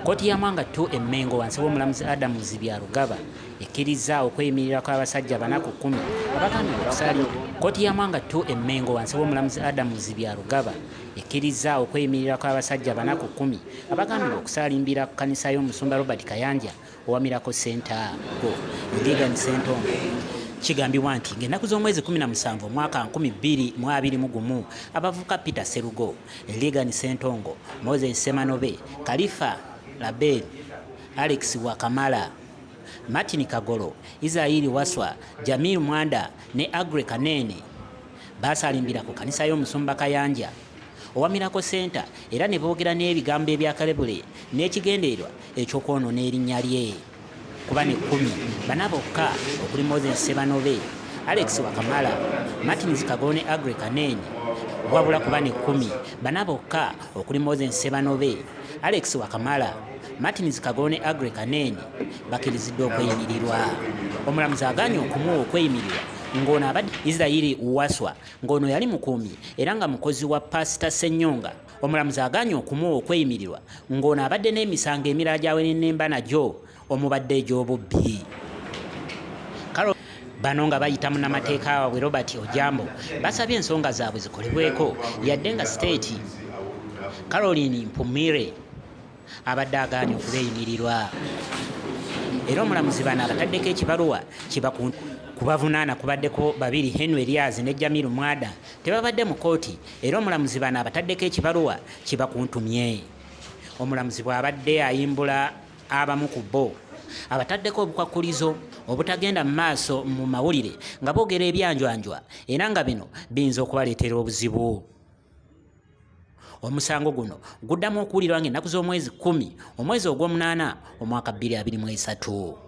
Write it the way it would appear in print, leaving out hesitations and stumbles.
Kkooti ya Mwanga 2 emmengo wansi w'omulamuzi Adamuzi Byalugaba ekkiriza okweyimirira kw'abasajja 4 ku 10 abagambibwa okusalira. Kkooti ya Mwanga 2 emmengo wansi w'omulamuzi Adamuzi Byalugaba ekkiriza okweyimirira kw'abasajja 4 ku 10 abagambibwa okusalimbira ku kkanisa y'omusumba Robert Kayanja owa Miracle Center go eggaanyi Ssentongo. Kigambibwa nti ng'ennaku z'omwezi 17 omwaka 2021 abavubuka Peter Serugo, eggaanyi Ssentongo, Moses Semanobe, Kalifa Label, Alex Wakamala, Martin Kagolo, Isreal Wasswa, Jamil Mwanda ne Agre Kanene basalimbira ku kkanisa y'omusumba Kayanja owa Miracle Center era ne boogera n'ebigambo ebyakalebule n'ekigendererwa eky'okwonoona erinnya lye. Kuba ne 10 bana bokka okuli Moses Semanobe, Alex Wakamala, Martin Kagolo ne Agre Kanene wabula kuba ne 10 bana bokka okuli Moses Semanobe, Alex Wakamala, Martin Kagolo ne Agre Kanene bakkiriziddwa okweyimirirwa. Omulamuzi agaanye okumuwa okweyimirirwa ngono abadde Isreal Wasswa ngono yali mukuumi era nga mukozi wa Pastor Ssenyonga. Omulamuzi agaanye okumuwa okweyimirirwa ngono abadde n'emisango emirala kyawerenemba nagyo omubadde gwobubbi. Bano nga bayita munnamateeka waabwe Robert Ojambo basabye ensonga zaabwe zikolebweko yadde nga state Caroline Mpumire abadde agaanye okubeeyimirirwa. Era omulamuzi bano abataddeko ekibaluwa kubavunaana kubaddeko babiri Henry Elias ne Jamil Mwanda tebabadde mu kkooti era omulamuzi bano abataddeko ekibaluwa kibakuntumye. Omulamuzi bw'abadde ayimbula abamu ku bo abataddeko obukwakulizo obutagenda mu maaso mu mawulire nga boogera ebyanjwanjwa era nga bino biyinza okubaleetera obuzibu. Omusango guno guddamu okuwulirwa ng'ennaku z'omwezi 10 omwezi ogw'omunaana omwaka 2023.